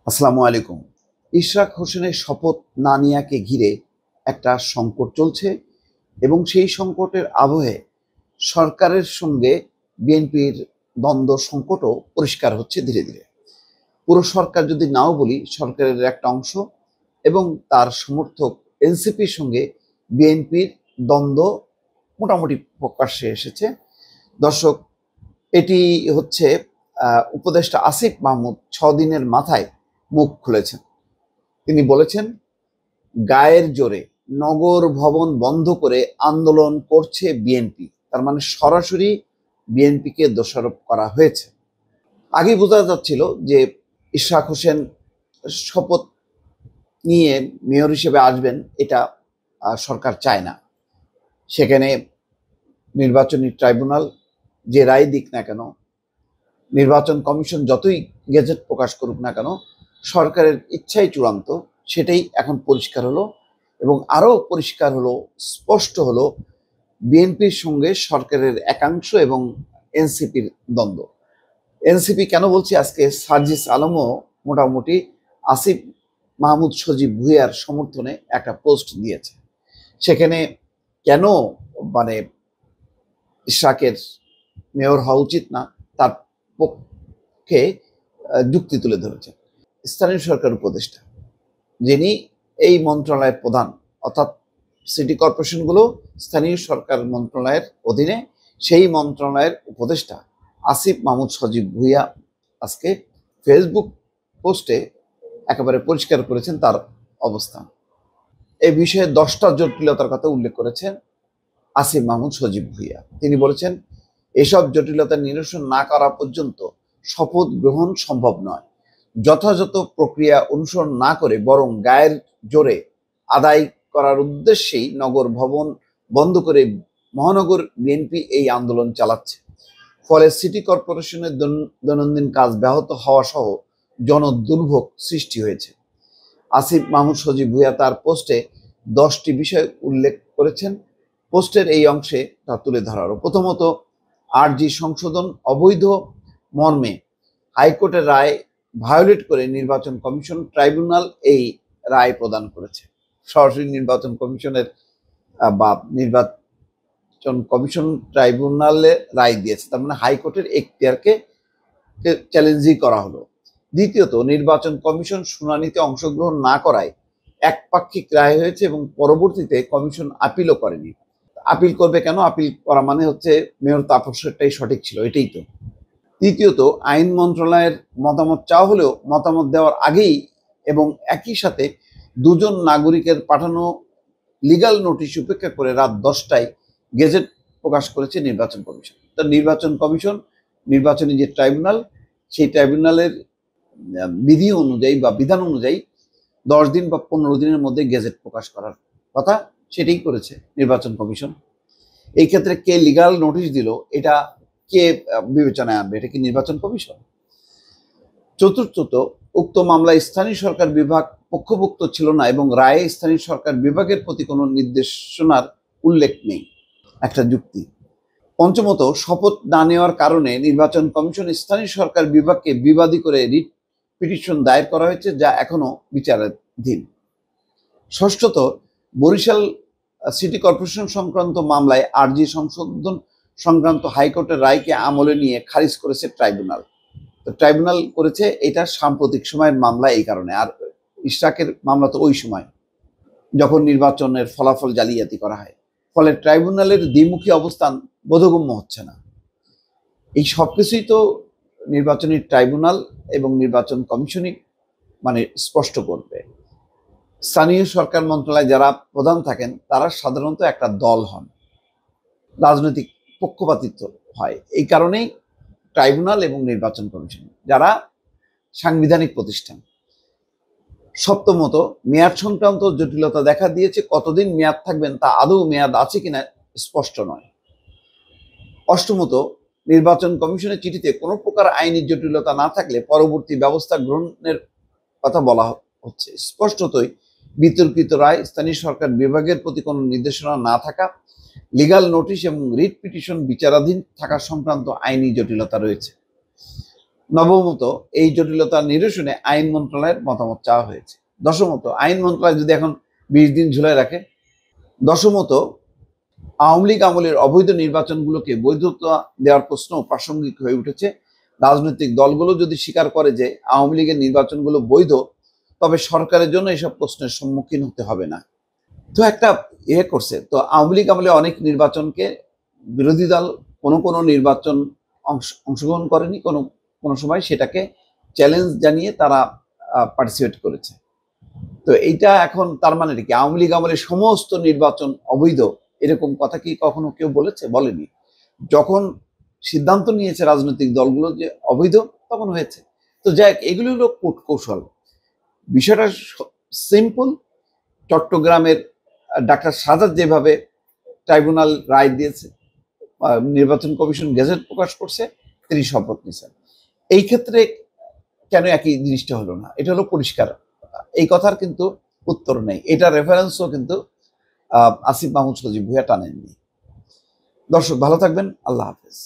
আসসালামু আলাইকুম। ইশরাক হোসেনের শপথ না নেয়াকে ঘিরে একটা সংকট চলছে এবং সেই সংকটের আবহে সরকারের সঙ্গে বিএনপির দ্বন্দ্ব সংকটও পরিষ্কার হচ্ছে ধীরে ধীরে। পুরো সরকার যদি নাও বলি, সরকারের একটা অংশ এবং তার সমর্থক এনসিপির সঙ্গে বিএনপির দ্বন্দ্ব মোটামুটি প্রকাশ্যে এসেছে। দর্শক, এটি হচ্ছে উপদেষ্টা আসিফ মাহমুদ 6 দিনের মাথায় মুখ খুলেছেন। তিনি বলেছেন, গায়ের জোরে নগর ভবন বন্ধ করে আন্দোলন করছে বিএনপি। তার মানে সরাসরি বিএনপিকে দোষারোপ করা হয়েছে। আগে বোঝা যাচ্ছিল যে ইশরাক হোসেন শপথ নিয়ে মেয়র হিসেবে আসবেন, এটা সরকার চায় না। সেখানে নির্বাচনী ট্রাইব্যুনাল যে রায় দিক না কেন, নির্বাচন কমিশন যতই গেজেট প্রকাশ করুক না কেন, সরকারের ইচ্ছাই চূড়ান্ত। সেটাই এখন পরিষ্কার হলো এবং আরও পরিষ্কার হলো, স্পষ্ট হলো বিএনপির সঙ্গে সরকারের একাংশ এবং এনসিপির দ্বন্দ্ব। এনসিপি কেন বলছি, আজকে সার্জিস আলমও মোটামুটি আসিফ মাহমুদ সজীব ভুঁইয়ার সমর্থনে একটা পোস্ট দিয়েছে। সেখানে কেন মানে ইশরাকের মেয়র হওয়া উচিত না তার পক্ষে যুক্তি তুলে ধরেছেন স্থানীয় সরকার উপদেষ্টা, যিনি এই মন্ত্রণালয়ের প্রধান, অর্থাৎ সিটি কর্পোরেশনগুলো স্থানীয় সরকার মন্ত্রণালয়ের অধীনে। সেই মন্ত্রণালয়ের উপদেষ্টা আসিফ মাহমুদ সজীব ভুঁইয়া আজকে ফেসবুক পোস্টে একেবারে পরিষ্কার করেছেন তার অবস্থান। এই বিষয়ে 10টা জটিলতার কথা উল্লেখ করেছেন আসিফ মাহমুদ সজীব ভুঁইয়া। তিনি বলেছেন, এসব জটিলতা নিরসন না করা পর্যন্ত শপথ গ্রহণ সম্ভব নয়। যথাযথ প্রক্রিয়া অনুসরণ না করে বরং গায়ের জোরে আদায় করার উদ্দেশ্যেই নগর ভবন বন্ধ করে মহানগর বিএনপি এই আন্দোলন চালাচ্ছে। ফলে সিটি কর্পোরেশনের দৈনন্দিন কাজ ব্যাহত হওয়া সহ জনদুর্ভোগ সৃষ্টি হয়েছে। আসিফ মাহমুদ সজীব ভুঁইয়া তার পোস্টে 10টি বিষয় উল্লেখ করেছেন। পোস্টের এই অংশে তা তুলে ধরা হলো। প্রথমত, আরজি সংশোধন অবৈধ মর্মে হাইকোর্টের রায় ভায়োলেট করে নির্বাচন কমিশন ট্রাইব্যুনাল এই রায় প্রদান করেছে। সরাসরি নির্বাচন কমিশনের বা নির্বাচন কমিশন ট্রাইব্যুনালে রায় দিয়েছে, তার মানে হাইকোর্টের এখতিয়ারকে চ্যালেঞ্জই করা হলো। দ্বিতীয়ত, নির্বাচন কমিশন শুনানিতে অংশগ্রহণ না করায় একপাক্ষিক রায় হয়েছে এবং পরবর্তীতে কমিশন আপিলও করেনি। আপিল করবে কেন? আপিল করা মানে হচ্ছে মেয়র তাপসেরটাই সঠিক ছিল, এটাই তো। তৃতীয়ত, আইন মন্ত্রণালয়ের মতামত চাওয়া হলেও মতামত দেওয়ার আগেই এবং একই সাথে দুজন নাগরিকের পাঠানো লিগাল নোটিশ উপেক্ষা করে রাত 10টায় গেজেট প্রকাশ করেছে নির্বাচন কমিশন। তা নির্বাচন কমিশন, নির্বাচনী যে ট্রাইব্যুনাল, সেই ট্রাইব্যুনালের বিধি অনুযায়ী বা বিধান অনুযায়ী 10 দিন বা 15 দিনের মধ্যে গেজেট প্রকাশ করার কথা, সেটাই করেছে নির্বাচন কমিশন। এই ক্ষেত্রে কে লিগাল নোটিশ দিল, এটা কে বিবেচনায় আনবে? এটা কি নির্বাচন কমিশন? চতুর্থত, উক্ত মামলায় স্থানীয় সরকার বিভাগ পক্ষভুক্ত ছিল না এবং রায়ে স্থানীয় সরকার বিভাগের প্রতি কোনো নির্দেশনার উল্লেখ নেই, একটা যুক্তি। পঞ্চমত, শপথ না নেওয়ার কারণে নির্বাচন কমিশন স্থানীয় সরকার বিভাগকে বিবাদী করে রিট পিটিশন দায়ের করা হয়েছে, যা এখনো বিচারাধীন। ষষ্ঠত, বরিশাল সিটি কর্পোরেশন সংক্রান্ত মামলায় আরজি সংশোধন সংক্রান্ত হাইকোর্টের রায়কে আমলে নিয়ে খারিজ করেছে ট্রাইব্যুনাল। তো ট্রাইব্যুনাল করেছে এটা সাম্প্রতিক সময়ের মামলা, এই কারণে। আর ইশরাকের মামলা তো ওই সময় যখন নির্বাচনের ফলাফল জালিয়াতি করা হয়। ফলে ট্রাইব্যুনালের দ্বিমুখী অবস্থান বোধগম্য হচ্ছে না। এই সব কিছুই তো নির্বাচনী ট্রাইব্যুনাল এবং নির্বাচন কমিশনই মানে স্পষ্ট করবে। স্থানীয় সরকার মন্ত্রণালয়ে যারা প্রধান থাকেন তারা সাধারণত একটা দল হন, রাজনৈতিক পক্ষপাতিত্ব হয়। এই কারণেই ট্রাইব্যুনাল এবং নির্বাচন কমিশন যারা সাংবিধানিক প্রতিষ্ঠান। সপ্তমত, মেয়াদ সংক্রান্ত জটিলতা দেখা দিয়েছে। কতদিন মেয়াদ থাকবেন তা আদৌ মেয়াদ আছে কিনা স্পষ্ট নয়। অষ্টমত, নির্বাচন কমিশনের চিঠিতে কোনো প্রকার আইনি জটিলতা না থাকলে পরবর্তী ব্যবস্থা গ্রহণের কথা বলা হচ্ছে। স্পষ্টতই বিতর্কিত রায়, স্থানীয় সরকার বিভাগের প্রতি কোনো নির্দেশনা না থাকা, লিগাল নোটিশ এবং রিট পিটিশন বিচারাধীন থাকা সংক্রান্ত আইনি জটিলতা রয়েছে। নবমত, এই জটিলতা নিরসনে আইন মন্ত্রণালয়ের মতামত চাওয়া হয়েছে। দশমত, আইন মন্ত্রণালয় যদি এখন 20 দিন ঝুলায় রাখে। দশমত, আওয়ামী লীগ আমলের অবৈধ নির্বাচনগুলোকে বৈধতা দেওয়ার প্রশ্ন প্রাসঙ্গিক হয়ে উঠেছে। রাজনৈতিক দলগুলো যদি স্বীকার করে যে আওয়ামী লীগের নির্বাচনগুলো বৈধ, তবে সরকারের জন্য এসব প্রশ্নের সম্মুখীন হতে হবে না। তো একটা করছে, তো আওয়ামী লীগ আমলে অনেক নির্বাচনকে বিরোধী দল কোনো নির্বাচন অংশগ্রহণ করেনি, কোনো সময় সেটাকে চ্যালেঞ্জ জানিয়ে তারা পার্টিসিপেট করেছে। তো এইটা এখন তার মানে কি আওয়ামী লীগ আমলে সমস্ত নির্বাচন অবৈধ, এরকম কথা কি কখনো কেউ বলেছে? বলেনি। যখন সিদ্ধান্ত নিয়েছে রাজনৈতিক দলগুলো যে অবৈধ, তখন হয়েছে। তো যাই হোক, এগুলো হলো কূটকৌশল। বিষয়টা সিম্পল। চট্টগ্রামের ডাক্তার সাজাদ যেভাবে ট্রাইব্যুনাল রায় দিয়েছে, নির্বাচন কমিশন গেজেট প্রকাশ করছে, তিনি শপথ নিয়েছেন। এই ক্ষেত্রে কেন একই জিনিসটা হলো না? এটা হলো পরিষ্কার, এই কথার কিন্তু উত্তর নেই। এটা রেফারেন্সও কিন্তু আসিফ মাহমুদ সজীব ভুঁইয়া টানেননি। দর্শক ভালো থাকবেন, আল্লাহ হাফেজ।